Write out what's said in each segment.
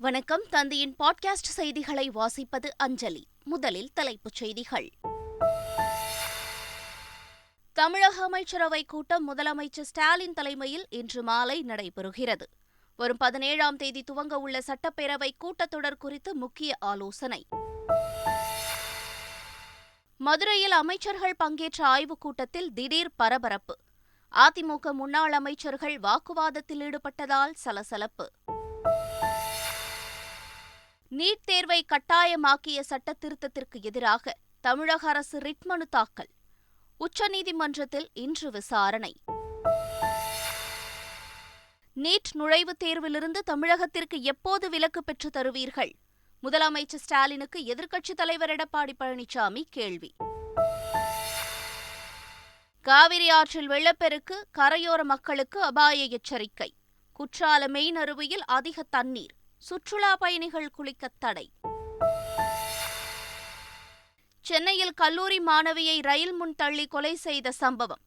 வணக்கம். தந்தையின் பாட்காஸ்ட் செய்திகளை வாசிப்பது அஞ்சலி. முதலில் தலைப்புச் செய்திகள். தமிழக அமைச்சரவை கூட்டம் முதலமைச்சர் ஸ்டாலின் தலைமையில் இன்று மாலை நடைபெறுகிறது. வரும் 17ஆம் தேதி துவங்க உள்ள சட்டப்பேரவை கூட்டத்தொடர் குறித்து முக்கிய ஆலோசனை. மதுரையில் அமைச்சர்கள் பங்கேற்ற ஆய்வுக் கூட்டத்தில் திடீர் பரபரப்பு. அதிமுக முன்னாள் அமைச்சர்கள் வாக்குவாதத்தில் ஈடுபட்டதால் சலசலப்பு. நீட் தேர்வை கட்டாயமாக்கிய சட்ட திருத்தத்திற்கு எதிராக தமிழக அரசு ரிட் மனு தாக்கல். உச்சநீதிமன்றத்தில் இன்று விசாரணை. நீட் நுழைவுத் தேர்விலிருந்து தமிழகத்திற்கு எப்போது விலக்கு பெற்று தருவீர்கள்? முதலமைச்சர் ஸ்டாலினுக்கு எதிர்க்கட்சித் தலைவர் எடப்பாடி பழனிசாமி கேள்வி. காவிரி ஆற்றில் வெள்ளப்பெருக்கு, கரையோர மக்களுக்கு அபாய எச்சரிக்கை. குற்றால மெயின் அருவியில் அதிக தண்ணீர், சுற்றுலா பயணிகள் குளிக்க தடை. சென்னையில் கல்லூரி மாணவியை ரயில் முன் தள்ளி கொலை செய்த சம்பவம்.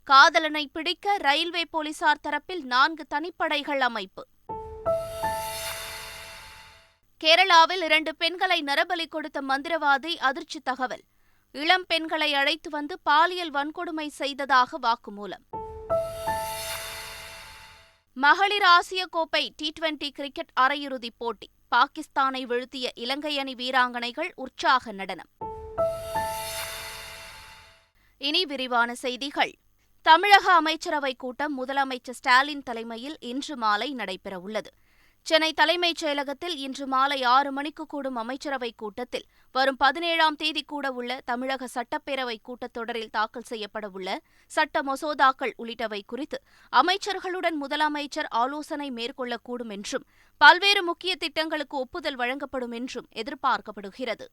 காதலனை பிடிக்க ரயில்வே போலீசார் தரப்பில் 4 தனிப்படைகள் அமைப்பு. கேரளாவில் 2 பெண்களை நரபலி கொடுத்த மந்திரவாதி அதிர்ச்சி தகவல். இளம் பெண்களை அழைத்து வந்து பாலியல் வன்கொடுமை செய்ததாக வாக்குமூலம். மகளிர் ஆசிய கோப்பை T20 கிரிக்கெட் அரையிறுதிப் போட்டி. பாகிஸ்தானை வீழ்த்திய இலங்கை அணி வீராங்கனைகள் உற்சாக நடனம். இனி விரிவான செய்திகள். தமிழக அமைச்சரவைக் கூட்டம் முதலமைச்சர் ஸ்டாலின் தலைமையில் இன்று மாலை நடைபெறவுள்ளது. சென்னை தலைமைச் செயலகத்தில் இன்று மாலை 6 மணிக்கு கூடும் அமைச்சரவைக் கூட்டத்தில் வரும் 17ஆம் தேதி கூடவுள்ள தமிழக சட்டப்பேரவை கூட்டத்தொடரில் தாக்கல் செய்யப்படவுள்ள சட்ட மசோதாக்கள் உள்ளிட்டவை குறித்து அமைச்சர்களுடன் முதலமைச்சர் ஆலோசனை மேற்கொள்ளக்கூடும் என்றும் பல்வேறு முக்கிய திட்டங்களுக்கு ஒப்புதல் வழங்கப்படும் என்றும் எதிர்பார்க்கப்படுகிறது.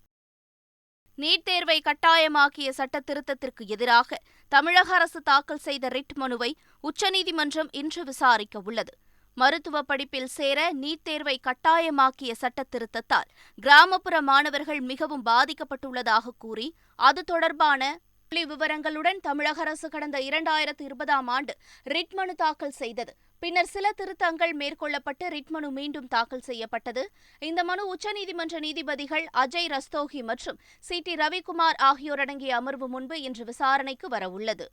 நீட் தேர்வை கட்டாயமாக்கிய சட்ட திருத்தத்திற்கு எதிராக தமிழக அரசு தாக்கல் செய்த ரிட் மனுவை உச்சநீதிமன்றம் இன்று விசாரிக்க உள்ளது. மருத்துவ படிப்பில் சேர நீட் தேர்வை கட்டாயமாக்கிய சட்ட திருத்தத்தால் கிராமப்புற மாணவர்கள் மிகவும் பாதிக்கப்பட்டுள்ளதாக கூறி அது தொடர்பான புள்ளி விவரங்களுடன் தமிழக அரசு கடந்த 2020ஆம் ஆண்டு ரிட் மனு தாக்கல் செய்தது. பின்னர் சில திருத்தங்கள் மேற்கொள்ளப்பட்டு ரிட் மனு மீண்டும் தாக்கல் செய்யப்பட்டது. இந்த மனு உச்சநீதிமன்ற நீதிபதிகள் அஜய் ரஸ்தோகி மற்றும் CT ரவிக்குமார் ஆகியோர் அடங்கிய அமர்வு முன்பு இன்று விசாரணைக்கு வரவுள்ளது.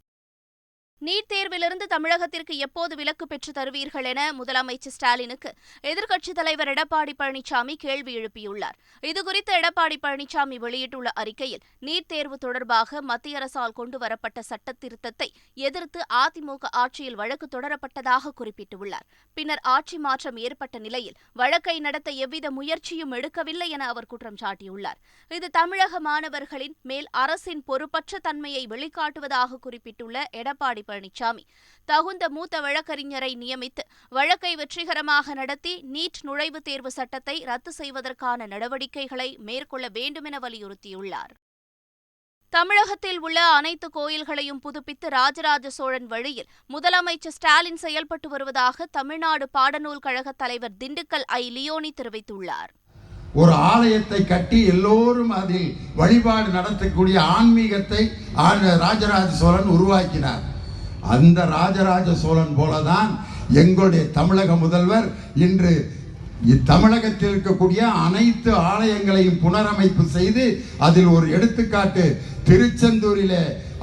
நீட் தேர்விலிருந்து தமிழகத்திற்கு எப்போது விலக்கு பெற்று தருவீர்கள் என முதலமைச்சர் ஸ்டாலினுக்கு எதிர்க்கட்சித் தலைவர் எடப்பாடி பழனிசாமி கேள்வி எழுப்பியுள்ளார். இதுகுறித்து எடப்பாடி பழனிசாமி வெளியிட்டுள்ள அறிக்கையில் நீட் தேர்வு தொடர்பாக மத்திய அரசால் கொண்டுவரப்பட்ட சட்ட திருத்தத்தை எதிர்த்து அதிமுக ஆட்சியில் வழக்கு தொடரப்பட்டதாக குறிப்பிட்டுள்ளார். பின்னர் ஆட்சி மாற்றம் ஏற்பட்ட நிலையில் வழக்கை நடத்த எவ்வித முயற்சியும் எடுக்கவில்லை என அவர் குற்றம் சாட்டியுள்ளார். இது தமிழக மாணவர்களின் மேல் அரசின் பொறுப்பற்ற தன்மையை வெளிக்காட்டுவதாக குறிப்பிட்டுள்ள எடப்பாடி பழனிசாமி தகுந்த மூத்த வழக்கறிஞரை நியமித்து வழக்கை வெற்றிகரமாக நடத்தி நீட் நுழைவுத் தேர்வு சட்டத்தை ரத்து செய்வதற்கான நடவடிக்கைகளை மேற்கொள்ள வேண்டுமென வலியுறுத்தியுள்ளார். தமிழகத்தில் உள்ள அனைத்து கோயில்களையும் புதுப்பித்து ராஜராஜ சோழன் வழியில் முதலமைச்சர் ஸ்டாலின் செயல்பட்டு வருவதாக தமிழ்நாடு பாடநூல் கழக தலைவர் திண்டுக்கல் லியோனி தெரிவித்துள்ளார். ஒரு ஆலயத்தை கட்டி எல்லோரும் அதில் வழிபாடு நடத்தக்கூடிய ஆன்மீகத்தை ராஜராஜ சோழன் உருவாக்கினார். அந்த ராஜராஜ சோழன் போலதான் எங்களுடைய தமிழக முதல்வர் இன்று தமிழகத்தில் இருக்கக்கூடிய அனைத்து ஆலயங்களையும் புனரமைப்பு செய்து அதில் ஒரு எடுத்துக்காட்டு திருச்செந்தூரிலே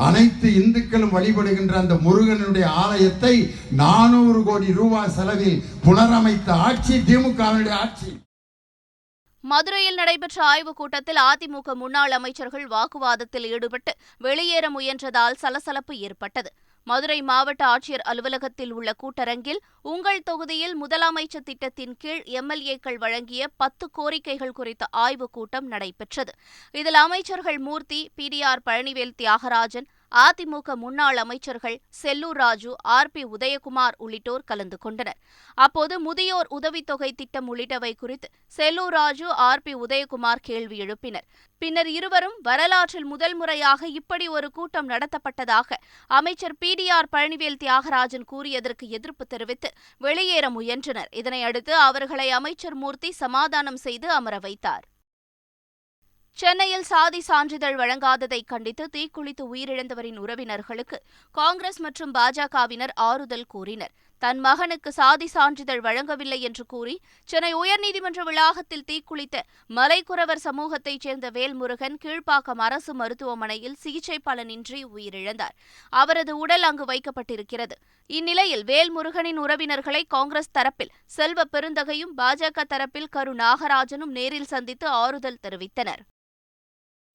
அனைத்து இந்துக்களும் வழிபடுகின்ற அந்த முருகனுடைய ஆலயத்தை 400 கோடி ரூபாய் செலவில் புனரமைத்த ஆட்சி திமுகவினுடைய ஆட்சி. மதுரையில் நடைபெற்ற ஆய்வுக் கூட்டத்தில் அதிமுக முன்னாள் அமைச்சர்கள் வாக்குவாதத்தில் ஈடுபட்டு வெளியேற முயன்றதால் சலசலப்பு ஏற்பட்டது. மதுரை மாவட்ட ஆட்சியர் அலுவலகத்தில் உள்ள கூட்டரங்கில் உங்கள் தொகுதியில் முதலமைச்சர் திட்டத்தின் கீழ் MLAக்கள் வழங்கிய 10 கோரிக்கைகள் குறித்த ஆய்வுக் கூட்டம் நடைபெற்றது. இதில் அமைச்சர்கள் மூர்த்தி, PDR பழனிவேல் தியாகராஜன், அதிமுக முன்னாள் அமைச்சர்கள் செல்லூர் ராஜு, RP உதயகுமார் உள்ளிட்டோர் கலந்து கொண்டனர். அப்போது முதியோர் உதவித்தொகை திட்டம் உள்ளிட்டவை குறித்து செல்லூர் ராஜு, RP உதயகுமார் கேள்வி எழுப்பினர். பின்னர் இருவரும் வரலாற்றில் முதல் முறையாக இப்படி ஒரு கூட்டம் நடத்தப்பட்டதாக அமைச்சர் PDR பழனிவேல் தியாகராஜன் கூறியதற்கு எதிர்ப்பு தெரிவித்து வெளியேற முயன்றனர். இதனையடுத்து அவர்களை அமைச்சர் மூர்த்தி சமாதானம் செய்து அமர வைத்தார். சென்னையில் சாதி சான்றிதழ் வழங்காததை கண்டித்து தீக்குளித்து உயிரிழந்தவரின் உறவினர்களுக்கு காங்கிரஸ் மற்றும் பாஜகவினர் ஆறுதல் கூறினர். தன் மகனுக்கு சாதி சான்றிதழ் வழங்கவில்லை என்று கூறி சென்னை உயர்நீதிமன்ற வளாகத்தில் தீக்குளித்த மலைக்குறவர் சமூகத்தைச் சேர்ந்த வேல்முருகன் கீழ்ப்பாக்கம் அரசு மருத்துவமனையில் சிகிச்சை பலனின்றி உயிரிழந்தார். அவரது உடல் அங்கு வைக்கப்பட்டிருக்கிறது. இந்நிலையில் வேல்முருகனின் உறவினர்களை காங்கிரஸ் தரப்பில் செல்வ பெருந்தகையும் பாஜக தரப்பில் கரு நாகராஜனும் நேரில் சந்தித்து ஆறுதல் தெரிவித்தனர்.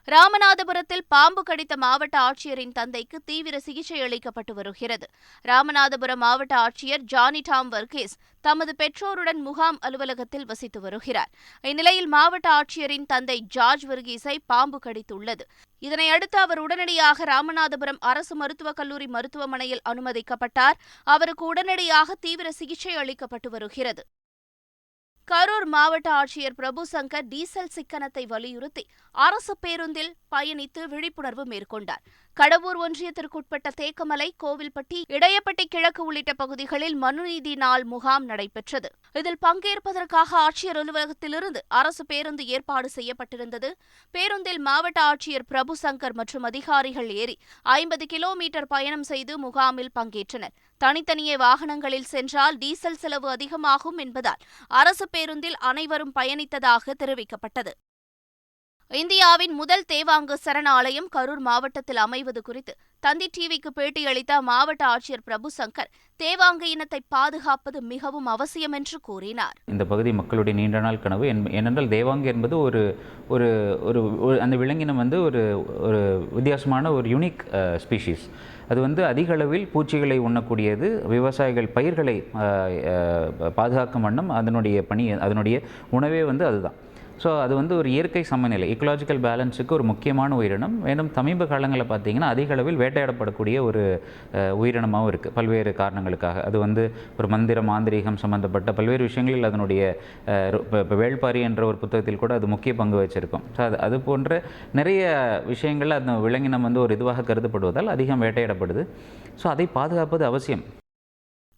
ராமநாதபுரத்தில் பாம்பு கடித்த மாவட்ட ஆட்சியரின் தந்தைக்கு தீவிர சிகிச்சை அளிக்கப்பட்டு வருகிறது. ராமநாதபுரம் மாவட்ட ஆட்சியர் ஜானி டாம் வர்கீஸ் தமது பெற்றோருடன் முகாம் அலுவலகத்தில் வசித்து வருகிறார். இந்நிலையில் மாவட்ட ஆட்சியரின் தந்தை ஜார்ஜ் வர்கீஸை பாம்பு கடித்துள்ளது. இதனையடுத்து அவர் உடனடியாக ராமநாதபுரம் அரசு மருத்துவக் கல்லூரி மருத்துவமனையில் அனுமதிக்கப்பட்டார். அவருக்கு உடனடியாக தீவிர சிகிச்சை அளிக்கப்பட்டு வருகிறது. கரூர் மாவட்ட ஆட்சியர் பிரபு சங்கர் டீசல் சிக்கனத்தை வலியுறுத்தி அரசு பேருந்தில் பயணித்து விழிப்புணர்வு மேற்கொண்டார். கடவூர் ஒன்றியத்திற்குட்பட்ட தேக்கமலை, கோவில்பட்டி, இடையப்பட்டி கிழக்கு உள்ளிட்ட பகுதிகளில் மனுநீதி நாள் முகாம் நடைபெற்றது. இதில் பங்கேற்பதற்காக ஆட்சியர் அலுவலகத்திலிருந்து அரசு பேருந்து ஏற்பாடு செய்யப்பட்டிருந்தது. பேருந்தில் மாவட்ட ஆட்சியர் பிரபு சங்கர் மற்றும் அதிகாரிகள் ஏறி 50 கிலோமீட்டர் பயணம் செய்து முகாமில் பங்கேற்றனர். தனித்தனியே வாகனங்களில் சென்றால் டீசல் செலவு அதிகமாகும் என்பதால் அரசு பேருந்தில் அனைவரும் பயணித்ததாக தெரிவிக்கப்பட்டது. இந்தியாவின் முதல் தேவாங்கு சரணாலயம் கரூர் மாவட்டத்தில் அமைவது குறித்து தந்தி டிவிக்கு பேட்டியளித்த மாவட்ட ஆட்சியர் பிரபு சங்கர், தேவாங்கு இனத்தை பாதுகாப்பது மிகவும் அவசியம் என்று கூறினார். இந்த பகுதி மக்களுடைய நீண்ட நாள் கனவு. ஏனென்றால் தேவாங்கு என்பது ஒரு அந்த விலங்கினம் ஒரு வித்தியாசமான ஒரு யூனிக் ஸ்பீஷீஸ். அது அதிக அளவில் பூச்சிகளை உண்ணக்கூடியது. விவசாயிகள் பயிர்களை பாதுகாக்கும் வண்ணம் அதனுடைய உணவே அதுதான். ஸோ அது ஒரு இயற்கை சமநிலை, இக்கலாஜிக்கல் பேலன்ஸுக்கு ஒரு முக்கியமான உயிரினம். மேலும் சமீப காலங்களில் பார்த்தீங்கன்னா அதிக அளவில் வேட்டையாடப்படக்கூடிய ஒரு உயிரினமாகவும் இருக்குது பல்வேறு காரணங்களுக்காக. அது ஒரு மாந்திரீகம் சம்பந்தப்பட்ட பல்வேறு விஷயங்களில் அதனுடைய இப்போ வேள்பாரி என்ற ஒரு புத்தகத்தில் கூட அது முக்கிய பங்கு வச்சிருக்கும். ஸோ அது போன்ற நிறைய விஷயங்கள் அந்த விலங்கினம் ஒரு இதுவாக கருதப்படுவதால் அதிகம் வேட்டையாடப்படுது. ஸோ அதை பாதுகாப்பது அவசியம்.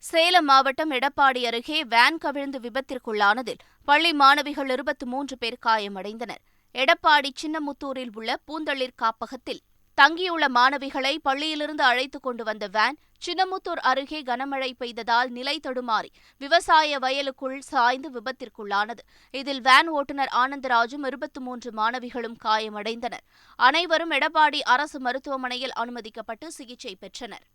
சேலம் மாவட்டம் எடப்பாடி அருகே வேன் கவிழ்ந்து விபத்திற்குள்ளானதில் பள்ளி மாணவிகள் 23 பேர் காயமடைந்தனர். எடப்பாடி சின்னமுத்தூரில் உள்ள பூந்தளிர் காப்பகத்தில் தங்கியுள்ள மாணவிகளை பள்ளியிலிருந்து அழைத்துக் கொண்டு வந்த வேன் சின்னமுத்தூர் அருகே கனமழை பெய்ததால் நிலை தடுமாறி விவசாய வயலுக்குள் சாய்ந்து விபத்திற்குள்ளானது. இதில் வேன் ஓட்டுநர் ஆனந்தராஜும் 23 மாணவிகளும் காயமடைந்தனர். அனைவரும் எடப்பாடி அரசு மருத்துவமனையில் அனுமதிக்கப்பட்டு சிகிச்சை பெற்றனர்.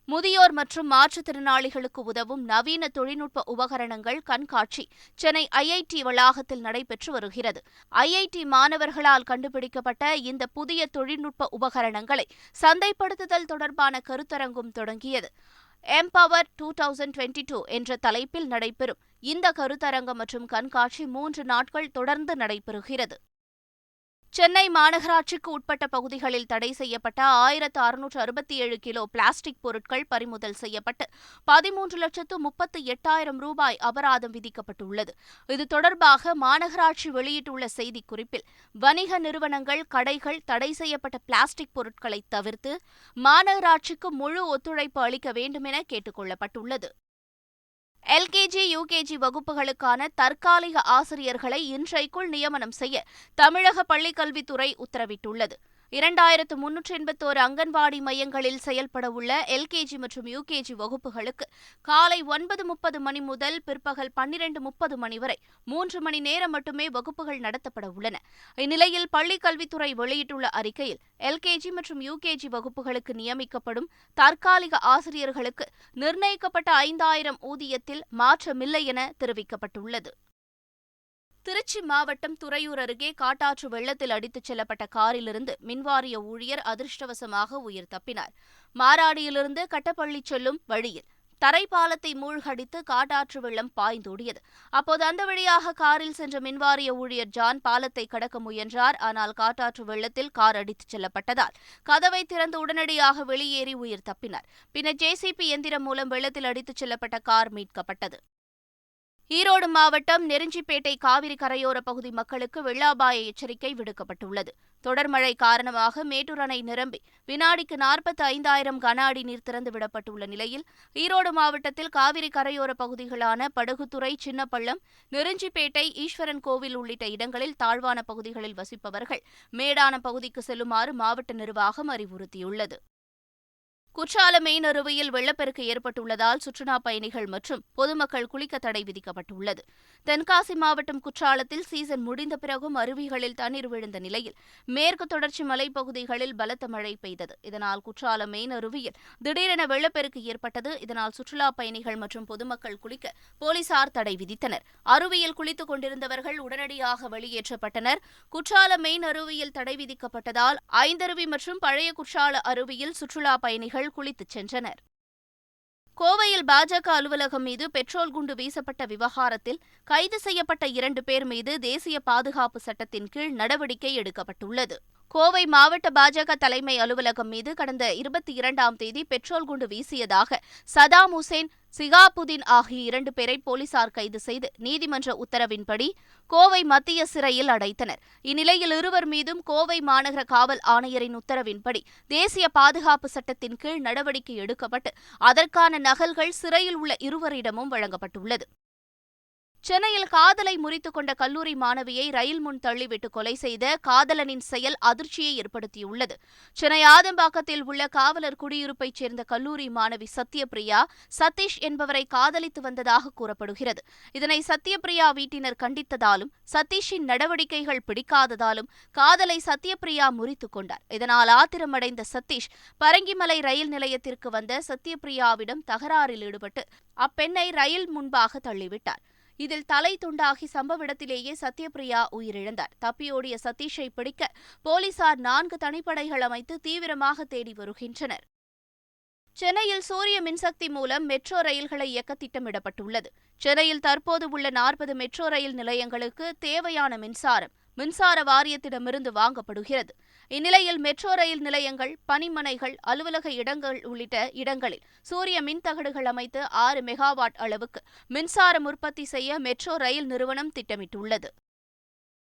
முதியோர் மற்றும் மாற்றுத்திறனாளிகளுக்கு உதவும் நவீன தொழில்நுட்ப உபகரணங்கள் கண்காட்சி சென்னை ஐஐடி வளாகத்தில் நடைபெற்று வருகிறது. ஐஐடி மாணவர்களால் கண்டுபிடிக்கப்பட்ட இந்த புதிய தொழில்நுட்ப உபகரணங்களை சந்தைப்படுத்துதல் தொடர்பான கருத்தரங்கும் தொடங்கியது. எம்பவர் 2022 என்ற தலைப்பில் நடைபெறும் இந்த கருத்தரங்கம் மற்றும் கண்காட்சி 3 நாட்கள் தொடர்ந்து நடைபெறுகிறது. சென்னை மாநகராட்சிக்கு உட்பட்ட பகுதிகளில் தடை செய்யப்பட்ட 1667 கிலோ பிளாஸ்டிக் பொருட்கள் பறிமுதல் செய்யப்பட்டு 13,38,000 ரூபாய் அபராதம் விதிக்கப்பட்டுள்ளது. இது தொடர்பாக மாநகராட்சி வெளியிட்டுள்ள செய்திக்குறிப்பில், வணிக நிறுவனங்கள், கடைகள் தடை செய்யப்பட்ட பிளாஸ்டிக் பொருட்களை தவிர்த்து மாநகராட்சிக்கு முழு ஒத்துழைப்பு அளிக்க வேண்டுமென கேட்டுக் கொள்ளப்பட்டுள்ளது. எல்கேஜி, யுகேஜி வகுப்புகளுக்கான தற்காலிக ஆசிரியர்களை இன்றைக்குள் நியமனம் செய்ய தமிழக பள்ளிக்கல்வித்துறை உத்தரவிட்டுள்ளது. 2381 அங்கன்வாடி மையங்களில் செயல்படவுள்ள எல்கேஜி மற்றும் யுகேஜி வகுப்புகளுக்கு காலை 9:30 மணி முதல் பிற்பகல் 12:30 மணி வரை 3 மணி நேரம் மட்டுமே வகுப்புகள் நடத்தப்பட உள்ளன. இந்நிலையில் பள்ளிக்கல்வித்துறை வெளியிட்டுள்ள அறிக்கையில், எல்கேஜி மற்றும் யுகேஜி வகுப்புகளுக்கு நியமிக்கப்படும் தற்காலிக ஆசிரியர்களுக்கு நிர்ணயிக்கப்பட்ட 5,000 ஊதியத்தில் மாற்றமில்லை என தெரிவிக்கப்பட்டுள்ளது. திருச்சி மாவட்டம் துறையூர் அருகே காட்டாற்று வெள்ளத்தில் அடித்துச் செல்லப்பட்ட காரிலிருந்து மின்வாரிய ஊழியர் அதிர்ஷ்டவசமாக உயிர் தப்பினார். மாராடியிலிருந்து கட்டப்பள்ளி செல்லும் வழியில் தரைப்பாலத்தை மூழ்கடித்து காட்டாற்று வெள்ளம் பாய்ந்தோடியது. அப்போது அந்த வழியாக காரில் சென்ற மின்வாரிய ஊழியர் ஜான் பாலத்தை கடக்க முயன்றார். ஆனால் காட்டாற்று வெள்ளத்தில் கார் அடித்துச் செல்லப்பட்டதால் கதவை திறந்து உடனடியாக வெளியேறி உயிர் தப்பினார். பின்னர் ஜேசிபி எந்திரம் மூலம் வெள்ளத்தில் அடித்துச் செல்லப்பட்ட கார் மீட்கப்பட்டது. ஈரோடு மாவட்டம் நெருஞ்சிப்பேட்டை காவிரி கரையோர பகுதி மக்களுக்கு வெள்ள அபாய எச்சரிக்கை விடுக்கப்பட்டுள்ளது. தொடர் மழை காரணமாக மேட்டூர் அணை நிரம்பி வினாடிக்கு 45,000 கன அடி நீர் திறந்துவிடப்பட்டுள்ள நிலையில் ஈரோடு மாவட்டத்தில் காவிரி கரையோர பகுதிகளான படுகுத்துறை, சின்னப்பள்ளம், நெருஞ்சிப்பேட்டை, ஈஸ்வரன் கோவில் உள்ளிட்ட இடங்களில் தாழ்வான பகுதிகளில் வசிப்பவர்கள் மேடான பகுதிக்கு செல்லுமாறு மாவட்ட நிர்வாகம் அறிவுறுத்தியுள்ளது. குற்றாலம் மெயின் அருவியில் வெள்ளப்பெருக்கு ஏற்பட்டுள்ளதால் சுற்றுலா பயணிகள் மற்றும் பொதுமக்கள் குளிக்க தடை விதிக்கப்பட்டுள்ளது. தென்காசி மாவட்டம் குற்றாலத்தில் சீசன் முடிந்த பிறகும் அருவிகளில் தண்ணீர் விழுந்த நிலையில் மேற்கு தொடர்ச்சி மலைப்பகுதிகளில் பலத்த மழை பெய்தது. இதனால் குற்றாலம் மெயின் அருவியில் திடீரென வெள்ளப்பெருக்கு ஏற்பட்டது. இதனால் சுற்றுலா பயணிகள் மற்றும் பொதுமக்கள் குளிக்க போலீசார் தடை விதித்தனர். அருவியில் குளித்துக் கொண்டிருந்தவர்கள் உடனடியாக வெளியேற்றப்பட்டனர். குற்றாலம் மெயின் அருவியில் தடை விதிக்கப்பட்டதால் ஐந்தருவி மற்றும் பழைய குற்றால அருவியில் சுற்றுலா பயணிகள் குளித்துச் சென்றனர். கோவையில் பாஜக அலுவலகம் மீது பெட்ரோல் குண்டு வீசப்பட்ட விவகாரத்தில் கைது செய்யப்பட்ட 2 பேர் மீது தேசிய பாதுகாப்பு சட்டத்தின் கீழ் நடவடிக்கை எடுக்கப்பட்டுள்ளது. கோவை மாவட்ட பாஜக தலைமை அலுவலகம் மீது கடந்த 22ஆம் தேதி பெட்ரோல் குண்டு வீசியதாக சதாம் ஹுசேன், சிகாபுதீன் ஆகிய 2 பேரை போலீசார் கைது செய்து நீதிமன்ற உத்தரவின்படி கோவை மத்திய சிறையில் அடைத்தனர். இந்நிலையில் இருவர் மீதும் கோவை மாநகர காவல் ஆணையரின் உத்தரவின்படி தேசிய பாதுகாப்பு சட்டத்தின் கீழ் நடவடிக்கை எடுக்கப்பட்டு அதற்கான நகல்கள் சிறையில் உள்ள இருவரிடமும் வழங்கப்பட்டுள்ளது. சென்னையில் காதலை முறித்துக் கொண்ட கல்லூரி மாணவியை ரயில் முன் தள்ளிவிட்டு கொலை செய்த காதலனின் செயல் அதிர்ச்சியை ஏற்படுத்தியுள்ளது. சென்னை ஆதம்பாக்கத்தில் உள்ள காவலர் குடியிருப்பைச் சேர்ந்த கல்லூரி மாணவி சத்யபிரியா சதீஷ் என்பவரை காதலித்து வந்ததாக கூறப்படுகிறது. இதனை சத்யபிரியா வீட்டினர் கண்டித்ததாலும் சதீஷின் நடவடிக்கைகள் பிடிக்காததாலும் காதலை சத்யபிரியா முறித்துக் கொண்டார். இதனால் ஆத்திரமடைந்த சதீஷ் பரங்கிமலை ரயில் நிலையத்திற்கு வந்த சத்யபிரியாவிடம் தகராறில் ஈடுபட்டு அப்பெண்ணை ரயில் முன்பாக தள்ளிவிட்டார். இதில் தலை துண்டாகி சம்பவ இடத்திலேயே சத்யபிரியா உயிரிழந்தார். தப்பியோடிய சதீஷை பிடிக்க போலீசார் 4 தனிப்படைகள் அமைத்து தீவிரமாக தேடி வருகின்றனர். சென்னையில் சூரிய மின்சக்தி மூலம் மெட்ரோ ரயில்களை இயக்க திட்டமிடப்பட்டுள்ளது. சென்னையில் தற்போது உள்ள 40 மெட்ரோ ரயில் நிலையங்களுக்கு தேவையான மின்சார வாரியத்திடமிருந்து வாங்கப்படுகிறது. இந்நிலையில் மெட்ரோ ரயில் நிலையங்கள், பணிமனைகள், அலுவலக இடங்கள் உள்ளிட்ட இடங்களில் சூரிய மின்தகடுகள் அமைத்து 6 மெகாவாட் அளவுக்கு மின்சாரம் உற்பத்தி செய்ய மெட்ரோ ரயில் நிறுவனம் திட்டமிட்டுள்ளது.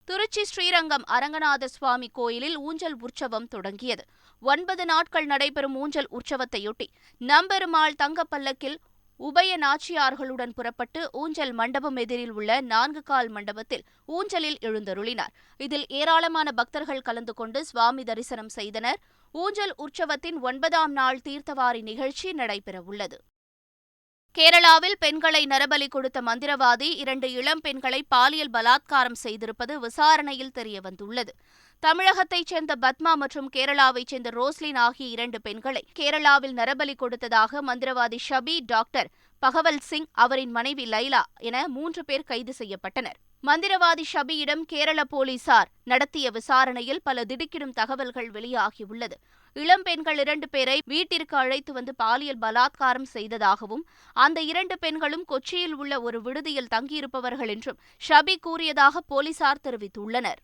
திருச்சி ஸ்ரீரங்கம் அரங்கநாத சுவாமி கோயிலில் ஊஞ்சல் உற்சவம் தொடங்கியது. 9 நாட்கள் நடைபெறும் ஊஞ்சல் உற்சவத்தையொட்டி நம்பெருமாள் தங்கப்பல்லக்கில் உபய நாச்சியார்களுடன் புறப்பட்டு ஊஞ்சல் மண்டபம் எதிரில் உள்ள 4 கால் மண்டபத்தில் ஊஞ்சலில் எழுந்தருளினார். இதில் ஏராளமான பக்தர்கள் கலந்து கொண்டு சுவாமி தரிசனம் செய்தனர். ஊஞ்சல் உற்சவத்தின் 9ஆம் நாள் தீர்த்தவாரி நிகழ்ச்சி நடைபெறவுள்ளது. கேரளாவில் பெண்களை நரபலி கொடுத்த மந்திரவாதி 2 இளம் பெண்களை பாலியல் பலாத்காரம் செய்திருப்பது விசாரணையில் தெரியவந்துள்ளது. தமிழகத்தைச் சேர்ந்த பத்மா மற்றும் கேரளாவைச் சேர்ந்த ரோஸ்லின் ஆகிய 2 பெண்களை கேரளாவில் நரபலி கொடுத்ததாக மந்திரவாதி ஷபி, டாக்டர் பகவல் சிங், அவரின் மனைவி லைலா என 3 பேர் கைது செய்யப்பட்டனர். மந்திரவாதி ஷபியிடம் கேரள போலீசார் நடத்திய விசாரணையில் பல திடுக்கிடும் தகவல்கள் வெளியாகியுள்ளது. இளம் பெண்கள் 2 பேரை வீட்டிற்கு அழைத்து வந்து பாலியல் பலாத்காரம் செய்ததாகவும் அந்த 2 பெண்களும் கொச்சியில் உள்ள ஒரு விடுதியில் தங்கியிருப்பவர்கள் என்றும் ஷபி கூறியதாக போலீசார் தெரிவித்துள்ளனர்.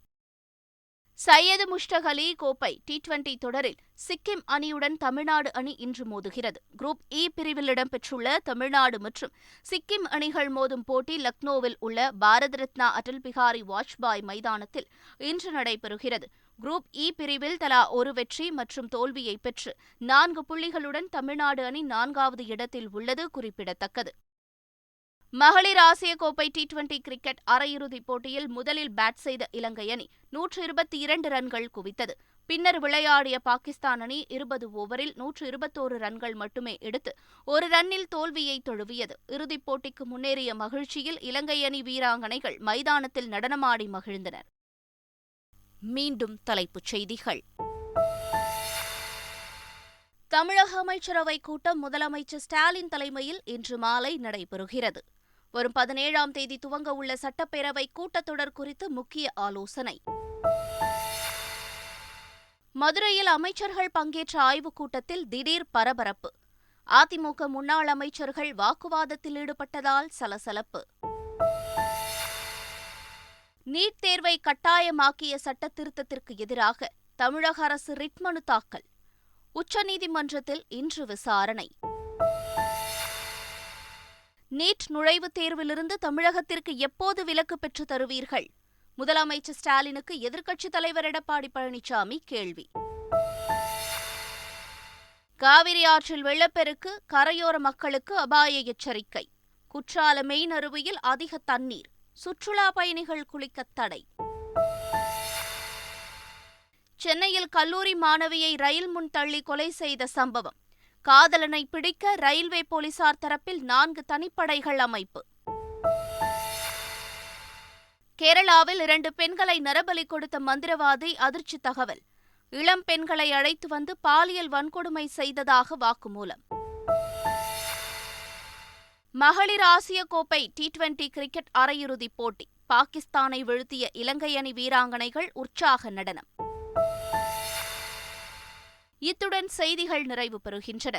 சையது முஷ்டக் அலி கோப்பை T20 தொடரில் சிக்கிம் அணியுடன் தமிழ்நாடு அணி இன்று மோதுகிறது. குரூப் E பிரிவில் இடம்பெற்றுள்ள தமிழ்நாடு மற்றும் சிக்கிம் அணிகள் மோதும் போட்டி லக்னோவில் உள்ள பாரத ரத்னா அடல் பிகாரி வாஜ்பாய் மைதானத்தில் இன்று நடைபெறுகிறது. குரூப் E பிரிவில் தலா 1 வெற்றி மற்றும் தோல்வியை பெற்று 4 புள்ளிகளுடன் தமிழ்நாடு அணி 4வது இடத்தில் உள்ளது குறிப்பிடத்தக்கது. மகளிர் ஆசிய கோப்பை T20 கிரிக்கெட் அரையிறுதிப் போட்டியில் முதலில் பேட் செய்த இலங்கை அணி 122 ரன்கள் குவித்தது. பின்னர் விளையாடிய பாகிஸ்தான் அணி 20 ஓவரில் 121 ரன்கள் மட்டுமே எடுத்து 1 ரன்னில் தோல்வியை தழுவியது. இறுதிப் போட்டிக்கு முன்னேறிய மகிழ்ச்சியில் இலங்கை அணி வீராங்கனைகள் மைதானத்தில் நடனமாடி மகிழ்ந்தனர். மீண்டும் தலைப்புச் செய்திகள். தமிழக அமைச்சரவைக் கூட்டம் முதலமைச்சர் ஸ்டாலின் தலைமையில் இன்று மாலை நடைபெறுகிறது. வரும் 17ஆம் தேதி துவங்க உள்ள சட்டப்பேரவை கூட்டத்தொடர் குறித்து முக்கிய ஆலோசனை. மதுரையில் அமைச்சர்கள் பங்கேற்ற ஆய்வுக் கூட்டத்தில் திடீர் பரபரப்பு. அதிமுக முன்னாள் அமைச்சர்கள் வாக்குவாதத்தில் ஈடுபட்டதால் சலசலப்பு. நீட் தேர்வை கட்டாயமாக்கிய சட்ட திருத்தத்திற்கு எதிராக தமிழக அரசு ரிட் மனு தாக்கல். உச்சநீதிமன்றத்தில் இன்று விசாரணை. நீட் நுழைவுத் தேர்விலிருந்து தமிழகத்திற்கு எப்போது விலக்கு பெற்றுத் தருவீர்கள்? முதலமைச்சர் ஸ்டாலினுக்கு எதிர்க்கட்சித் தலைவர் எடப்பாடி பழனிசாமி கேள்வி. காவிரி ஆற்றில் வெள்ளப்பெருக்கு, கரையோர மக்களுக்கு அபாய எச்சரிக்கை. குற்றாலம் மெயின் அருவியில் அதிக தண்ணீர், சுற்றுலா பயணிகள் குளிக்க தடை. சென்னையில் கல்லூரி மாணவியை ரயில் முன் தள்ளி கொலை செய்த சம்பவம். காதலனை பிடிக்க ரயில்வே போலீசார் தரப்பில் 4 தனிப்படைகள் அமைப்பு. கேரளாவில் 2 பெண்களை நரபலி கொடுத்த மந்திரவாதி அதிர்ச்சி தகவல். இளம் பெண்களை அழைத்து வந்து பாலியல் வன்கொடுமை செய்ததாக வாக்குமூலம். மகளிர் ஆசிய கோப்பை T20 கிரிக்கெட் அரையிறுதிப் போட்டி. பாகிஸ்தானை வீழ்த்திய இலங்கை அணி வீராங்கனைகள் உற்சாக நடனம். இத்துடன் செய்திகள் நிறைவு பெறுகின்றன.